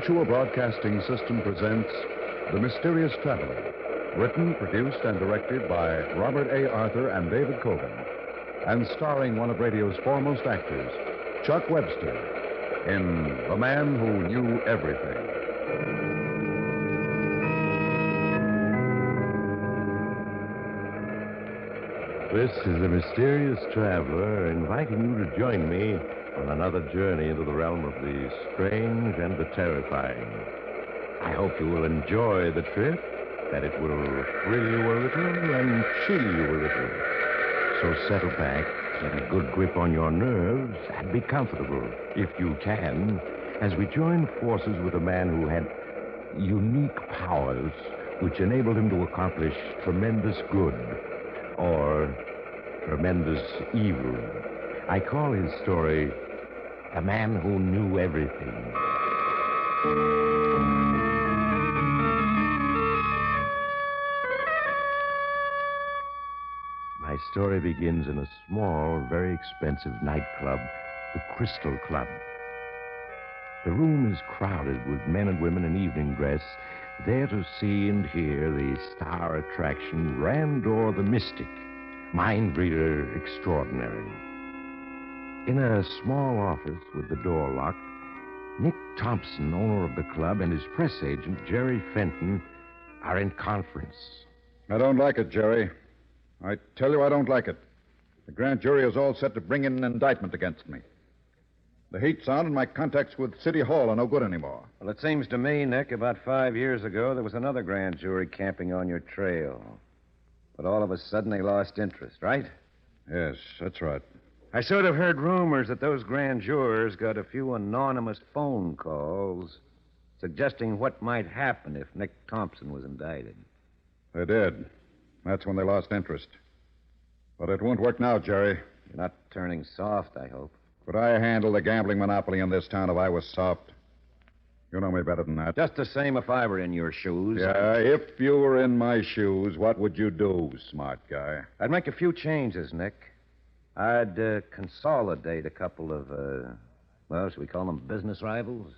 Mutual Broadcasting System presents The Mysterious Traveler, written, produced, and directed by Robert A. Arthur and David Kogan, and starring one of radio's foremost actors, Chuck Webster, in The Man Who Knew Everything. This is the Mysterious Traveler inviting you to join me on another journey into the realm of the strange and the terrifying. I hope you will enjoy the trip, that it will thrill you a little and chill you a little. So settle back, get a good grip on your nerves, and be comfortable, if you can, as we join forces with a man who had unique powers which enabled him to accomplish tremendous good or tremendous evil. I call his story The Man Who Knew Everything. My story begins in a small, very expensive nightclub, the Crystal Club. The room is crowded with men and women in evening dress, there to see and hear the star attraction, Randor the Mystic, mind reader extraordinary. In a small office with the door locked, Nick Thompson, owner of the club, and his press agent, Jerry Fenton, are in conference. I don't like it, Jerry. I tell you I don't like it. The grand jury is all set to bring in an indictment against me. The heat's on and my contacts with City Hall are no good anymore. Well, it seems to me, Nick, about 5 years ago, there was another grand jury camping on your trail. But all of a sudden, they lost interest, right? Yes, that's right. I sort of heard rumors that those grand jurors got a few anonymous phone calls suggesting what might happen if Nick Thompson was indicted. They did. That's when they lost interest. But it won't work now, Jerry. You're not turning soft, I hope. Could I handle the gambling monopoly in this town if I was soft? You know me better than that. Just the same if I were in your shoes. Yeah, if you were in my shoes, what would you do, smart guy? I'd make a few changes, Nick. I'd consolidate a couple of, should we call them business rivals?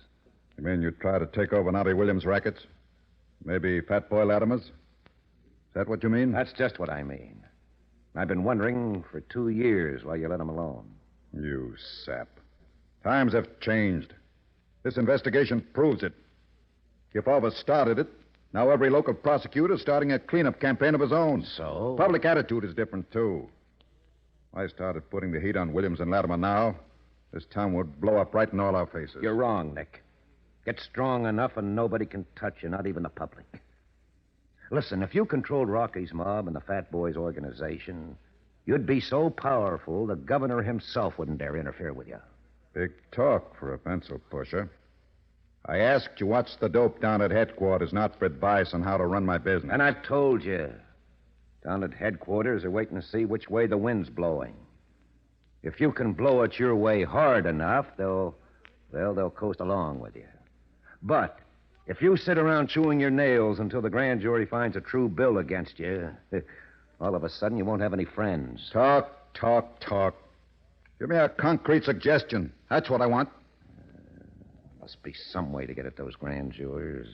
You mean you'd try to take over Nobby Williams' rackets? Maybe Fat Boy Latimer's? Is that what you mean? That's just what I mean. I've been wondering for 2 years why you let him alone. You sap. Times have changed. This investigation proves it. Kipova started it. Now every local prosecutor is starting a cleanup campaign of his own. So? Public attitude is different, too. If I started putting the heat on Williams and Latimer now, this town would blow up right in all our faces. You're wrong, Nick. Get strong enough and nobody can touch you, not even the public. Listen, if you controlled Rocky's mob and the Fat Boys organization, you'd be so powerful the governor himself wouldn't dare interfere with you. Big talk for a pencil pusher. I asked you what's the dope down at headquarters, not for advice on how to run my business. And I've told you. Down at headquarters, they're waiting to see which way the wind's blowing. If you can blow it your way hard enough, they'll coast along with you. But if you sit around chewing your nails until the grand jury finds a true bill against you, all of a sudden you won't have any friends. Talk. Give me a concrete suggestion. That's what I want. Must be some way to get at those grand jurors.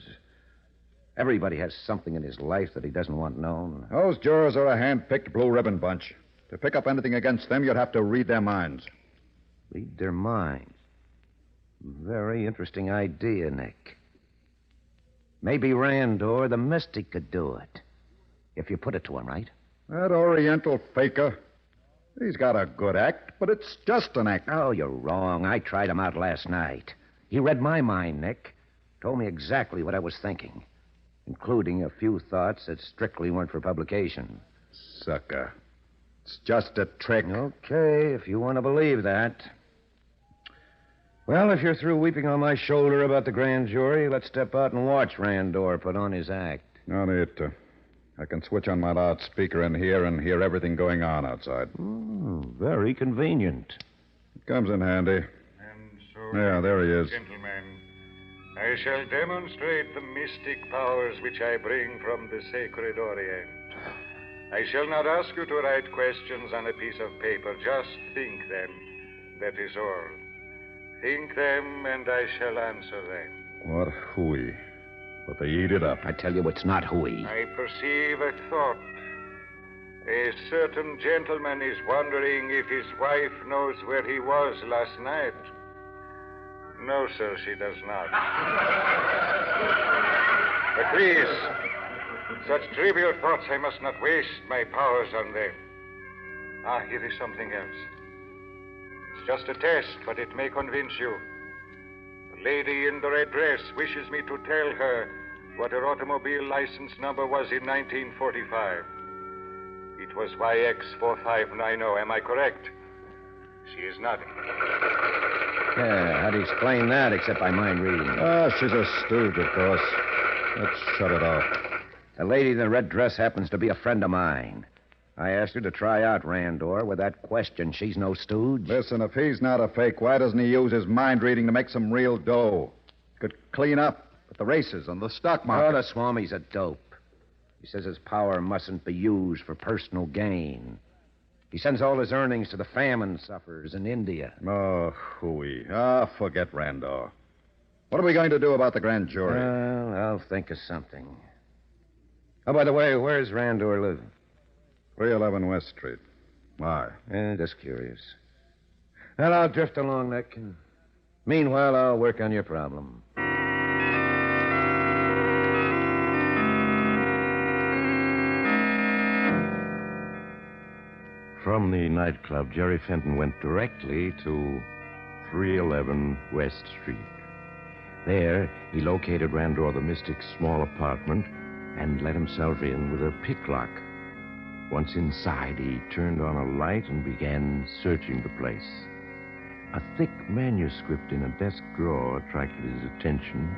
Everybody has something in his life that he doesn't want known. Those jurors are a hand-picked blue ribbon bunch. To pick up anything against them, you'd have to read their minds. Read their minds? Very interesting idea, Nick. Maybe Randor, the Mystic, could do it. If you put it to him, right? That Oriental faker. He's got a good act, but it's just an act. Oh, you're wrong. I tried him out last night. He read my mind, Nick. Told me exactly what I was thinking, including a few thoughts that strictly weren't for publication. Sucker. It's just a trick. Okay, if you want to believe that. Well, if you're through weeping on my shoulder about the grand jury, let's step out and watch Randor put on his act. No need to. I can switch on my loudspeaker in here and hear everything going on outside. Very convenient. It comes in handy. And so, Yeah, there he is. Gentlemen, I shall demonstrate the mystic powers which I bring from the sacred Orient. I shall not ask you to write questions on a piece of paper. Just think them. That is all. Think them, and I shall answer them. What hooey. But they eat it up. I tell you, it's not hooey. I perceive a thought. A certain gentleman is wondering if his wife knows where he was last night. No, sir, she does not. But please, such trivial thoughts, I must not waste my powers on them. Ah, here is something else. It's just a test, but it may convince you. The lady in the red dress wishes me to tell her what her automobile license number was in 1945. It was YX4590. Am I correct? She is nodding. Yeah, how do you explain that except by mind reading? She's a stooge, of course. Let's shut it off. The lady in the red dress happens to be a friend of mine. I asked her to try out Randor with that question. She's no stooge. Listen, if he's not a fake, why doesn't he use his mind reading to make some real dough? Could clean up at the races and the stock market. Oh, the Swami's a dope. He says his power mustn't be used for personal gain. He sends all his earnings to the famine sufferers in India. Oh, hooey. Forget Randor. What are we going to do about the grand jury? Well, I'll think of something. Oh, by the way, where's Randor live? 311 West Street. Why? Just curious. Well, I'll drift along, Nick. Meanwhile, I'll work on your problem. From the nightclub, Jerry Fenton went directly to 311 West Street. There, he located Randor the Mystic's small apartment and let himself in with a picklock. Once inside, he turned on a light and began searching the place. A thick manuscript in a desk drawer attracted his attention,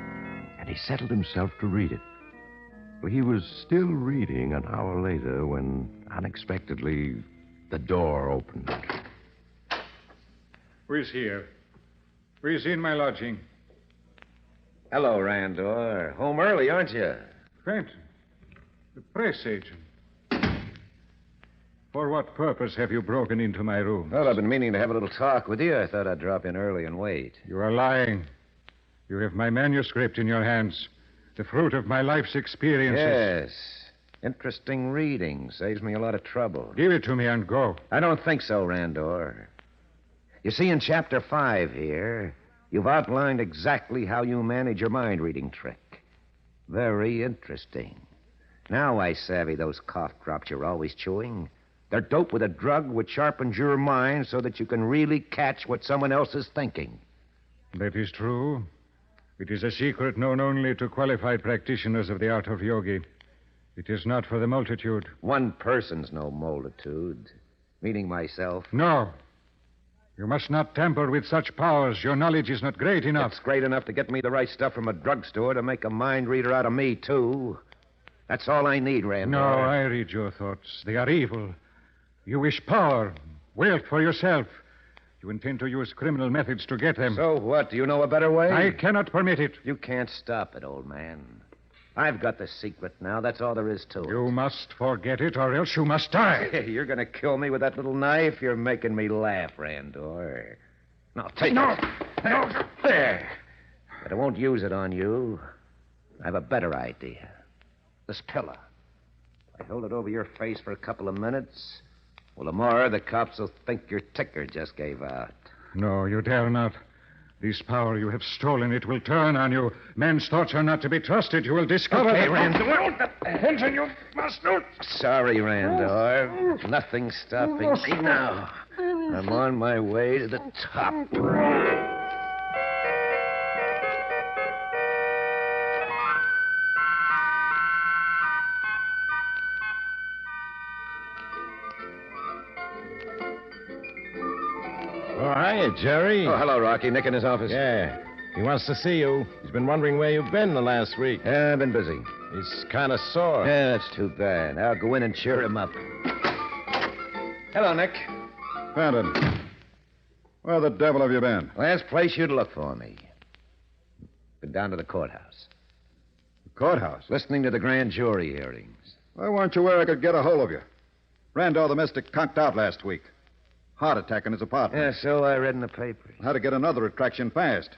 and he settled himself to read it. Well, he was still reading an hour later when, unexpectedly, the door opened. Who is here? Who is in my lodging? Hello, Randor. Home early, aren't you? Fenton, the press agent. For what purpose have you broken into my room? Well, I've been meaning to have a little talk with you. I thought I'd drop in early and wait. You are lying. You have my manuscript in your hands, the fruit of my life's experiences. Yes. Interesting reading. Saves me a lot of trouble. Give it to me and go. I don't think so, Randor. You see, in Chapter 5 here, you've outlined exactly how you manage your mind-reading trick. Very interesting. Now I savvy those cough drops you're always chewing. They're doped with a drug which sharpens your mind so that you can really catch what someone else is thinking. That is true. It is a secret known only to qualified practitioners of the art of yogi. It is not for the multitude. One person's no multitude, meaning myself. No. You must not tamper with such powers. Your knowledge is not great enough. It's great enough to get me the right stuff from a drugstore to make a mind reader out of me, too. That's all I need, Randor. No, I read your thoughts. They are evil. You wish power, wealth for yourself. You intend to use criminal methods to get them. So what? Do you know a better way? I cannot permit it. You can't stop it, old man. I've got the secret now. That's all there is to it. You must forget it, or else you must die. You're going to kill me with that little knife? You're making me laugh, Randor. Now, take No. it. No. There. But I won't use it on you. I have a better idea. This pillow. I hold it over your face for a couple of minutes. Well, tomorrow the cops will think your ticker just gave out. No, you dare not. This power you have stolen, it will turn on you. Men's thoughts are not to be trusted. You will discover... Okay, that... Randor. Fenton, you must not... Sorry, Randor. Nothing's stopping me now. I'm on my way to the top. Oh, hiya, Jerry. Oh, hello, Rocky. Nick in his office. Yeah. He wants to see you. He's been wondering where you've been the last week. Yeah, I've been busy. He's kind of sore. Yeah, that's too bad. I'll go in and cheer him up. Hello, Nick. Fenton, where the devil have you been? Last place you'd look for me. Been down to the courthouse. The courthouse. Listening to the grand jury hearings. Why weren't you where I could get a hold of you? Randor the Mystic conked out last week. Heart attack in his apartment. Yeah, so I read in the papers. Had to get another attraction fast.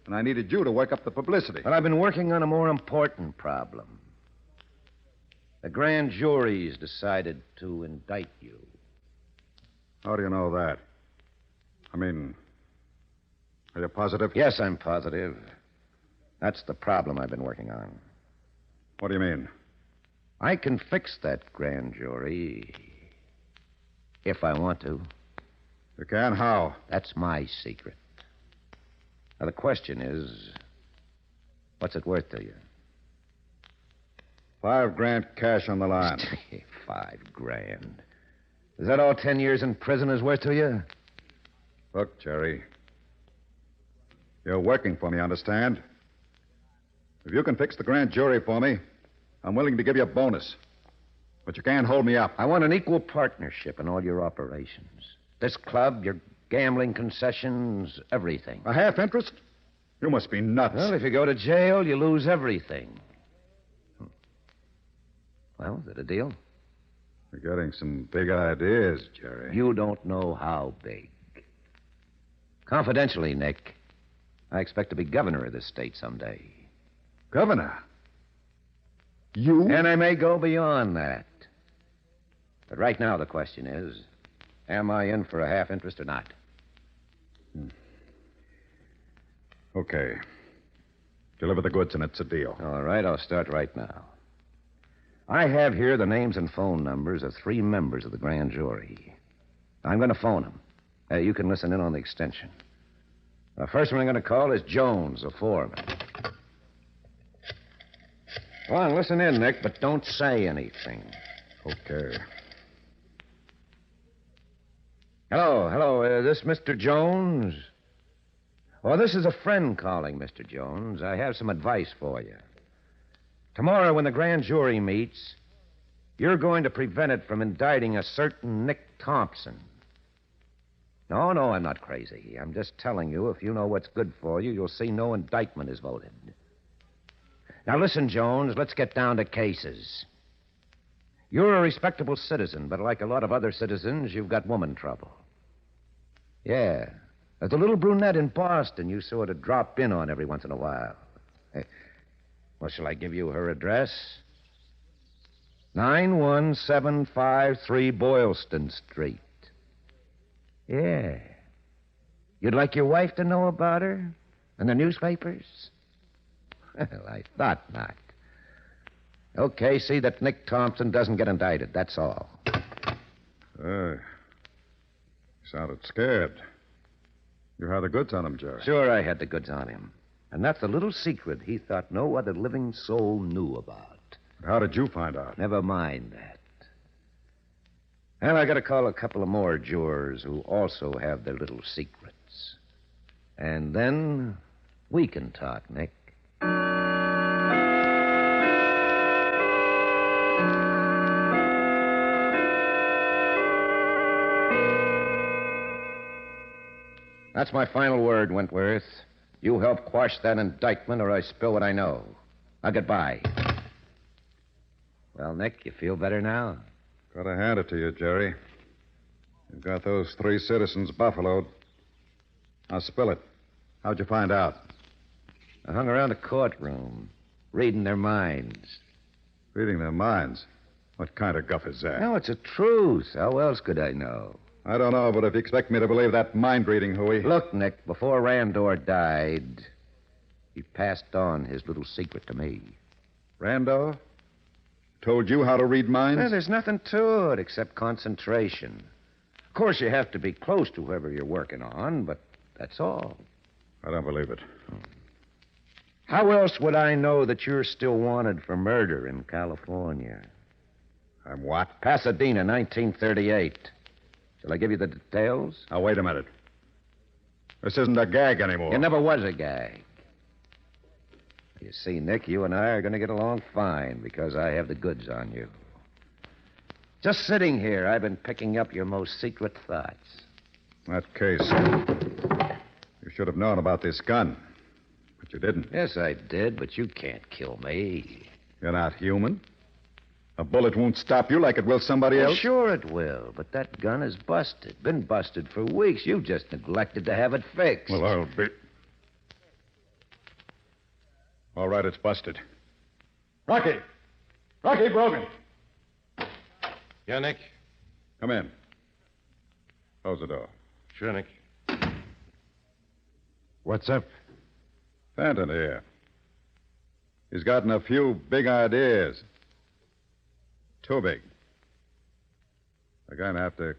And I needed you to work up the publicity. But I've been working on a more important problem. The grand jury's decided to indict you. How do you know that? I mean, are you positive? Yes, I'm positive. That's the problem I've been working on. What do you mean? I can fix that grand jury if I want to. You can? How? That's my secret. Now, the question is, what's it worth to you? $5,000 cash on the line. $5,000. Is that all 10 years in prison is worth to you? Look, Jerry. You're working for me, understand? If you can fix the grand jury for me, I'm willing to give you a bonus. But you can't hold me up. I want an equal partnership in all your operations. This club, your gambling concessions, everything. A half interest? You must be nuts. Well, if you go to jail, you lose everything. Well, is it a deal? You're getting some big ideas, Jerry. You don't know how big. Confidentially, Nick, I expect to be governor of this state someday. Governor? You? And I may go beyond that. But right now, the question is, am I in for a half interest or not? Okay. Deliver the goods and it's a deal. All right, I'll start right now. I have here the names and phone numbers of 3 members of the grand jury. I'm going to phone them. You can listen in on the extension. The first one I'm going to call is Jones, a foreman. Go on, listen in, Nick, but don't say anything. Okay. Hello, this Mr. Jones? Well, this is a friend calling, Mr. Jones. I have some advice for you. Tomorrow, when the grand jury meets, you're going to prevent it from indicting a certain Nick Thompson. No, I'm not crazy. I'm just telling you, if you know what's good for you, you'll see no indictment is voted. Now, listen, Jones, let's get down to cases. You're a respectable citizen, but like a lot of other citizens, you've got woman trouble. Yeah. There's a little brunette in Boston you sort of drop in on every once in a while. Well, shall I give you her address? 91753 Boylston Street. Yeah. You'd like your wife to know about her? In the newspapers? Well, I thought not. Okay, see that Nick Thompson doesn't get indicted, that's all. Sounded scared. You had the goods on him, Jerry. Sure, I had the goods on him. And that's a little secret he thought no other living soul knew about. How did you find out? Never mind that. And I got to call a couple of more jurors who also have their little secrets. And then we can talk, Nick. That's my final word, Wentworth. You help quash that indictment or I spill what I know. Now, goodbye. Well, Nick, you feel better now? Gotta hand it to you, Jerry. You've got those 3 citizens buffaloed. Now, spill it. How'd you find out? I hung around the courtroom, reading their minds. Reading their minds? What kind of guff is that? No, it's the truth. How else could I know? I don't know, but if you expect me to believe that mind-reading hooey... Look, Nick, before Randor died, he passed on his little secret to me. Randor? Told you how to read minds? Well, there's nothing to it except concentration. Of course, you have to be close to whoever you're working on, but that's all. I don't believe it. How else would I know that you're still wanted for murder in California? I'm what? Pasadena, 1938. Shall I give you the details? Now, wait a minute. This isn't a gag anymore. It never was a gag. You see, Nick, you and I are going to get along fine because I have the goods on you. Just sitting here, I've been picking up your most secret thoughts. In that case, you should have known about this gun. But you didn't. Yes, I did, but you can't kill me. You're not human. A bullet won't stop you like it will somebody Well, else. sure it will, but that gun is busted. Been busted for weeks. You just neglected to have it fixed. Well, I'll be... All right, it's busted. Rocky! Rocky Brogan! Yeah, Nick? Come in. Close the door. Sure, Nick. What's up? Fenton here. He's gotten a few big ideas. Too big. They're going to have to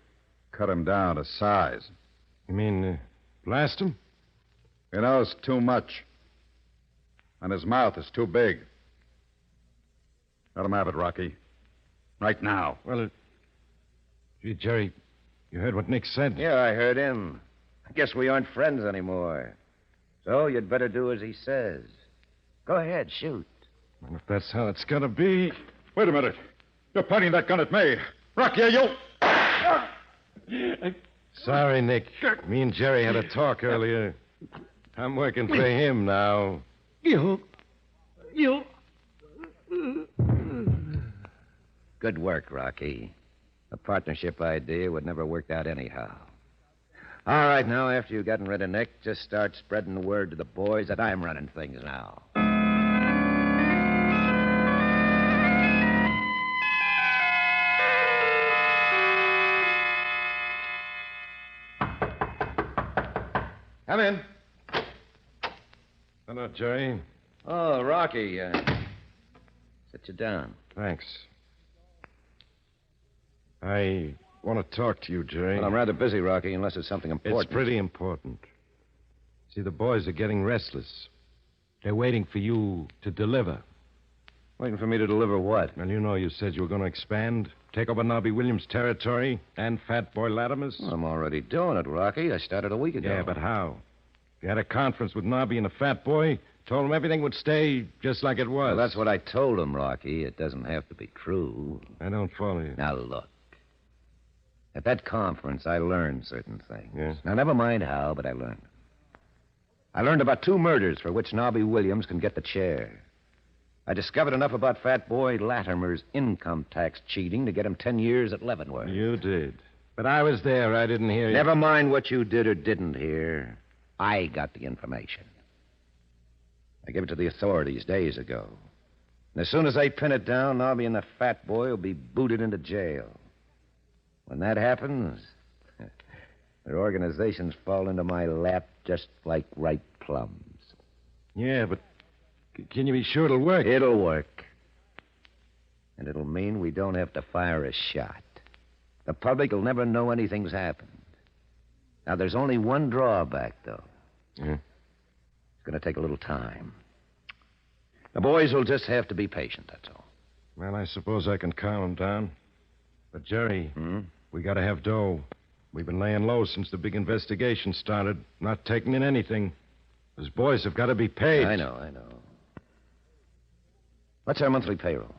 cut him down to size. You mean blast him? He knows too much. And his mouth is too big. Let him have it, Rocky. Right now. Well, gee, Jerry, you heard what Nick said. Yeah, I heard him. I guess we aren't friends anymore. So you'd better do as he says. Go ahead, shoot. Well, if that's how it's going to be. Wait a minute. You're pointing that gun at me. Rocky, you... Sorry, Nick. Me and Jerry had a talk earlier. I'm working for him now. You. Good work, Rocky. A partnership idea would never worked out anyhow. All right, now, after you've gotten rid of Nick, just start spreading the word to the boys that I'm running things now. Come in. Hello, Jerry. Oh, Rocky, sit you down. Thanks. I want to talk to you, Jerry. Well, I'm rather busy, Rocky, unless it's something important. It's pretty important. See, the boys are getting restless. They're waiting for you to deliver. Waiting for me to deliver what? Well, you know you said you were going to expand, take over Nobby Williams' territory and Fat Boy Latimer's. Well, I'm already doing it, Rocky. I started a week ago. Yeah, but how? You had a conference with Nobby and the Fat Boy, told him everything would stay just like it was. Well, that's what I told him, Rocky. It doesn't have to be true. I don't follow you. Now, look. At that conference, I learned certain things. Yeah? Now, never mind how, but I learned. I learned about 2 murders for which Nobby Williams can get the chair. I discovered enough about Fat Boy Latimer's income tax cheating to get him 10 years at Leavenworth. You did. But I was there. I didn't hear you. Never mind what you did or didn't hear. I got the information. I gave it to the authorities days ago. And as soon as they pin it down, Nobby and the Fat Boy will be booted into jail. When that happens, their organizations fall into my lap just like ripe plums. Yeah, but can you be sure it'll work? It'll work. And it'll mean we don't have to fire a shot. The public will never know anything's happened. Now, there's only one drawback, though. Yeah? It's going to take a little time. The boys will just have to be patient, that's all. Well, I suppose I can calm them down. But, Jerry, we got to have dough. We've been laying low since the big investigation started, not taking in anything. Those boys have got to be paid. I know. What's our monthly payroll?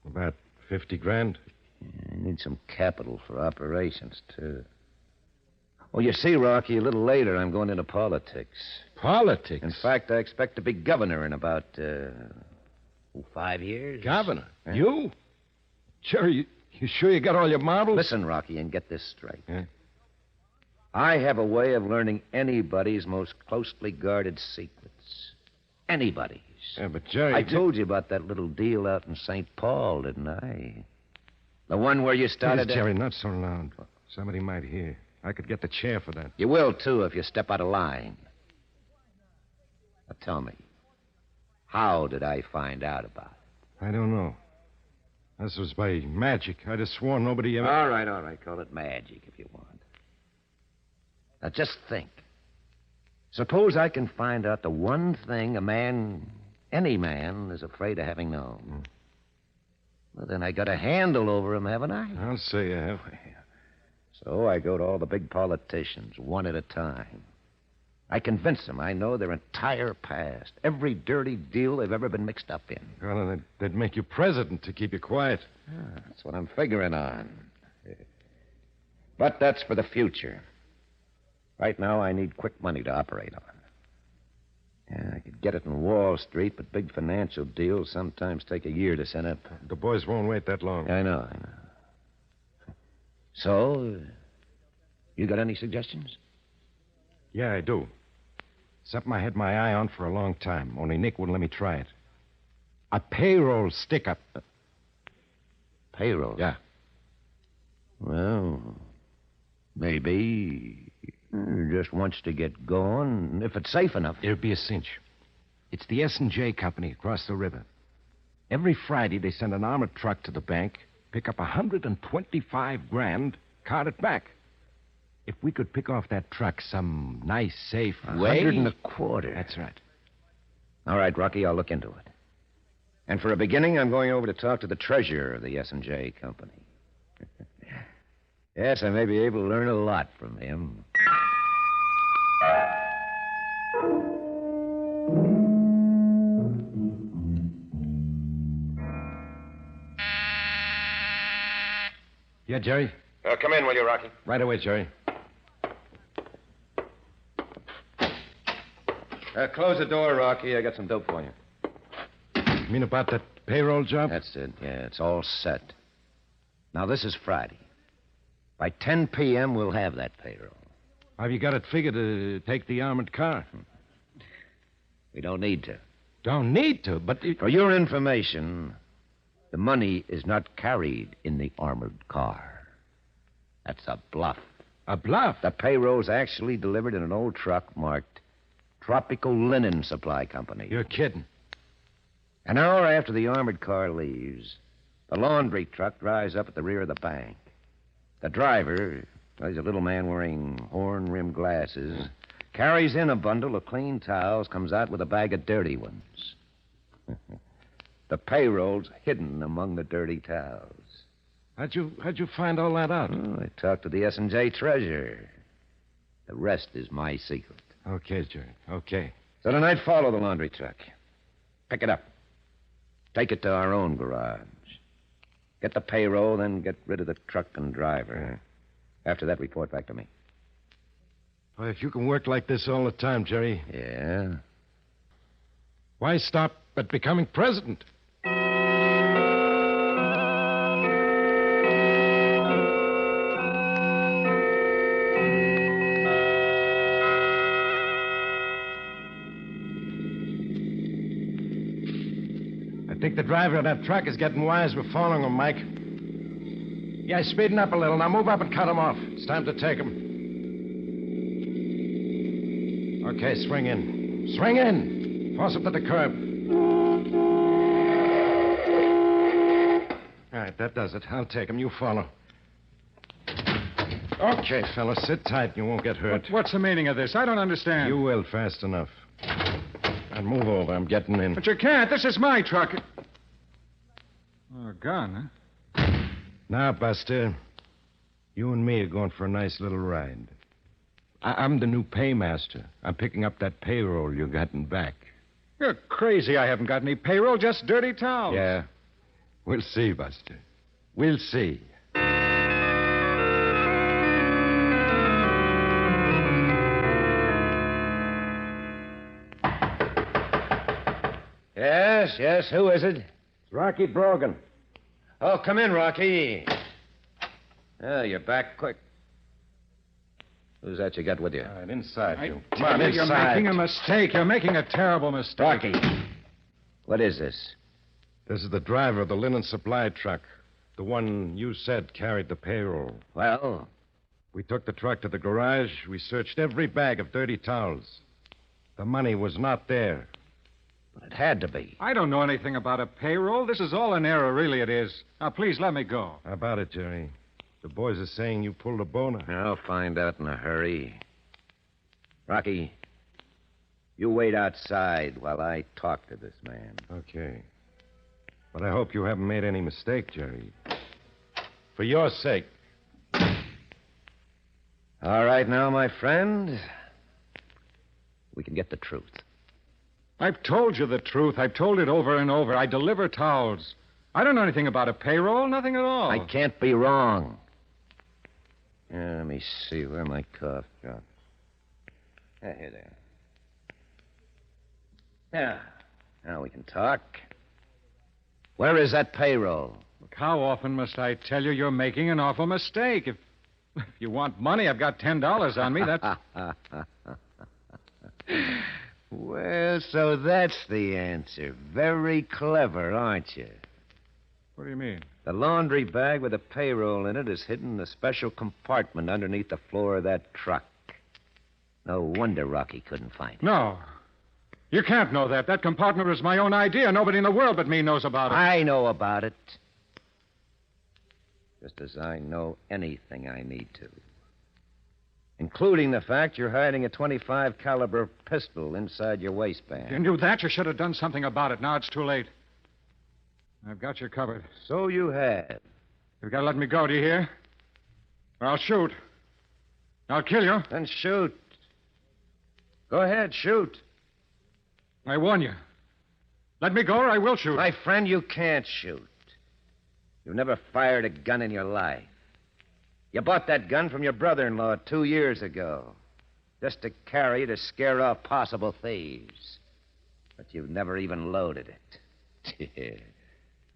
About 50 grand. I need some capital for operations, too. Oh, you see, Rocky, a little later I'm going into politics. Politics? In fact, I expect to be governor in about 5 years. Governor? Yeah. You? Jerry, you sure you got all your marbles? Listen, Rocky, and get this straight. Yeah? I have a way of learning anybody's most closely guarded secrets. Anybody's. Yeah, but Jerry... I told you about that little deal out in St. Paul, didn't I? The one where you started... Please, Jerry, not so loud. Somebody might hear. I could get the chair for that. You will, too, if you step out of line. Now, tell me, how did I find out about it? I don't know. This was by magic. I'd have sworn nobody ever... All right. Call it magic if you want. Now, just think. Suppose I can find out the one thing any man, is afraid of having known. Well, then I got a handle over him, haven't I? I'll say you have. So I go to all the big politicians, one at a time. I convince them I know their entire past, every dirty deal they've ever been mixed up in. Well, they'd make you president to keep you quiet. That's what I'm figuring on. But that's for the future. Right now, I need quick money to operate on. Yeah, I could get it in Wall Street, but big financial deals sometimes take a year to set up. The boys won't wait that long. I know. So, you got any suggestions? Yeah, I do. Something I had my eye on for a long time, only Nick wouldn't let me try it. A payroll stick-up. Payroll? Yeah. Well, maybe he just wants to get going, if it's safe enough. It'll be a cinch. It's the S&J company across the river. Every Friday, they send an armored truck to the bank, pick up $125,000, cart it back. If we could pick off that truck some nice, safe way... $125,000. That's right. All right, Rocky, I'll look into it. And for a beginning, I'm going over to talk to the treasurer of the S&J company. Yes, I may be able to learn a lot from him. Yeah, Jerry? Come in, will you, Rocky? Right away, Jerry. Close the door, Rocky. I got some dope for you. You mean about that payroll job? That's it. Yeah, it's all set. Now, this is Friday. By 10 p.m., we'll have that payroll. Have you got it figured to take the armored car? We don't need to. Don't need to, but... For your information, the money is not carried in the armored car. That's a bluff. A bluff? The payroll's actually delivered in an old truck marked Tropical Linen Supply Company. You're kidding. An hour after the armored car leaves, the laundry truck drives up at the rear of the bank. The driver, he's a little man wearing horn-rimmed glasses, carries in a bundle of clean towels, comes out with a bag of dirty ones. The payroll's hidden among the dirty towels. How'd you find all that out? Oh, I talked to the S&J treasurer. The rest is my secret. Okay, Jerry. Okay. So tonight, follow the laundry truck. Pick it up. Take it to our own garage. Get the payroll, then get rid of the truck and driver. After that, report back to me. Well, if you can work like this all the time, Jerry, Yeah? why stop at becoming president? I think the driver of that truck is getting wise. We're following him, Mike. Yeah, he's speeding up a little. Now move up and cut him off. It's time to take him. Okay, swing in. Swing in. Force him to the curb. All right, that does it. I'll take him. You follow. Okay, fellas, sit tight. You won't get hurt. What's the meaning of this? I don't understand. You will fast enough. And move over. I'm getting in. But you can't. This is my truck. Oh, a gun, huh? Now, Buster, you and me are going for a nice little ride. I'm the new paymaster. I'm picking up that payroll you gotten back. You're crazy. I haven't got any payroll, just dirty towels. Yeah. We'll see, Buster. We'll see. Yes. Who is it? It's Rocky Brogan. Oh, come in, Rocky. Oh, you're back quick. Who's that you got with you? All right, inside, you. I Come on, tell you, inside. You're making a mistake. You're making a terrible mistake. Rocky. What is this? This is the driver of the linen supply truck. The one you said carried the payroll. Well, We took the truck to the garage. We searched every bag of dirty towels. The money was not there. but it had to be. I don't know anything about a payroll. This is all an error, really it is. Now, please let me go. How about it, Jerry? The boys are saying you pulled a boner. I'll find out in a hurry. Rocky, you wait outside while I talk to this man. Okay. But I hope you haven't made any mistake, Jerry. For your sake. All right now, my friend. We can get the truth. I've told you the truth. I've told it over and over. I deliver towels. I don't know anything about a payroll, nothing at all. I can't be wrong. Let me see where my cough drops. Here there. Yeah. Now we can talk. Where is that payroll? Look, how often must I tell you you're making an awful mistake? If you want money, I've got $10 on me. That's... Well, so that's the answer. Very clever, aren't you? What do you mean? The laundry bag with the payroll in it is hidden in a special compartment underneath the floor of that truck. No wonder Rocky couldn't find it. No. You can't know that. That compartment was my own idea. Nobody in the world but me knows about it. I know about it. Just as I know anything I need to. Including the fact you're hiding a .25 caliber pistol inside your waistband. You knew that. You should have done something about it. Now it's too late. I've got you covered. So you have. You've got to let me go, do you hear? Or I'll shoot. I'll kill you. Then shoot. Go ahead, shoot. I warn you. Let me go or I will shoot. My friend, you can't shoot. You've never fired a gun in your life. You bought that gun from your brother-in-law 2 years ago. Just to carry to scare off possible thieves. But you've never even loaded it.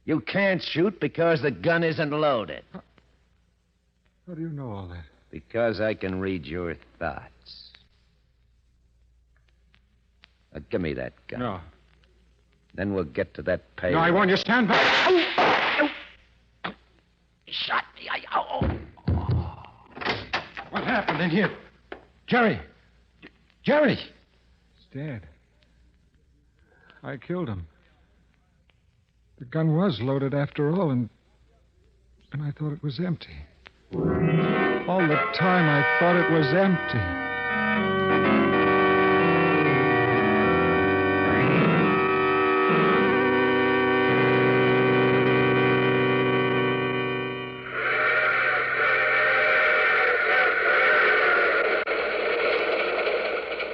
You can't shoot because the gun isn't loaded. How do you know all that? Because I can read your thoughts. Now, give me that gun. No. Then we'll get to that pay. No, I warn you. Stand back. He shot me. What happened in here? Jerry! Jerry! He's dead. I killed him. The gun was loaded after all, and I thought it was empty. All the time I thought it was empty.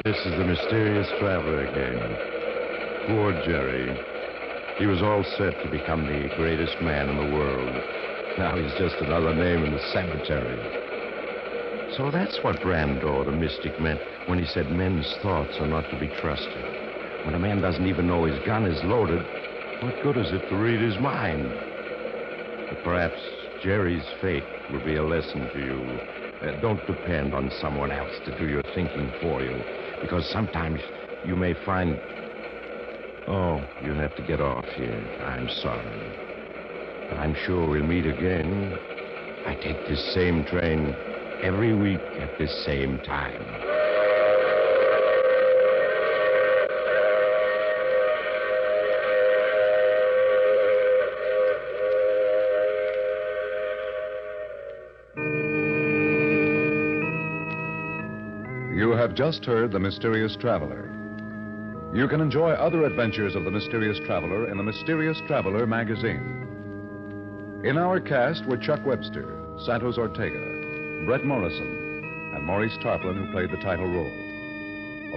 This is the mysterious traveler again. Poor Jerry. He was all set to become the greatest man in the world. Now he's just another name in the cemetery. So that's what Brando, the mystic, meant when he said men's thoughts are not to be trusted. When a man doesn't even know his gun is loaded, what good is it to read his mind? But perhaps Jerry's fate will be a lesson to you. Don't depend on someone else to do your thinking for you, because sometimes you may find... Oh, you have to get off here. I'm sorry. But I'm sure we'll meet again. I take this same train every week at this same time. You have just heard The Mysterious Traveler. You can enjoy other adventures of the Mysterious Traveler in the Mysterious Traveler magazine. In our cast were Chuck Webster, Santos Ortega, Brett Morrison, and Maurice Tarplin, who played the title role.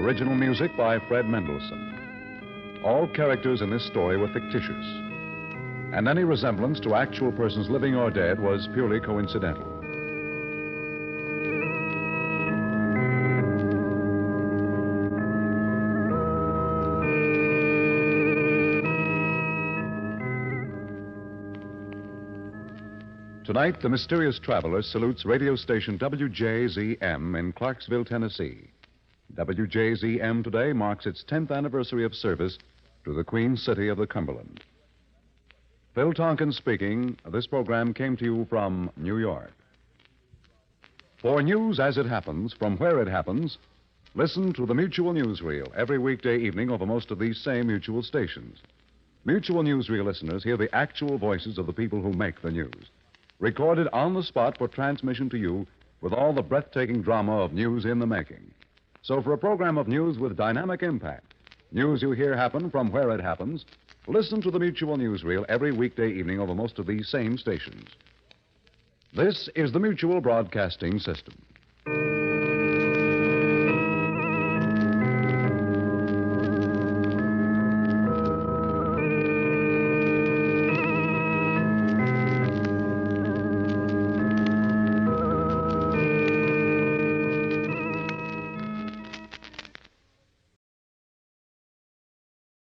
Original music by Fred Mendelssohn. All characters in this story were fictitious, and any resemblance to actual persons living or dead was purely coincidental. Tonight, the Mysterious Traveler salutes radio station WJZM in Clarksville, Tennessee. WJZM today marks its 10th anniversary of service to the Queen City of the Cumberland. Phil Tonkin speaking. This program came to you from New York. For news as it happens, from where it happens, listen to the Mutual Newsreel every weekday evening over most of these same Mutual stations. Mutual Newsreel listeners hear the actual voices of the people who make the news, recorded on the spot for transmission to you with all the breathtaking drama of news in the making. So for a program of news with dynamic impact, news you hear happen from where it happens, listen to the Mutual Newsreel every weekday evening over most of these same stations. This is the Mutual Broadcasting System.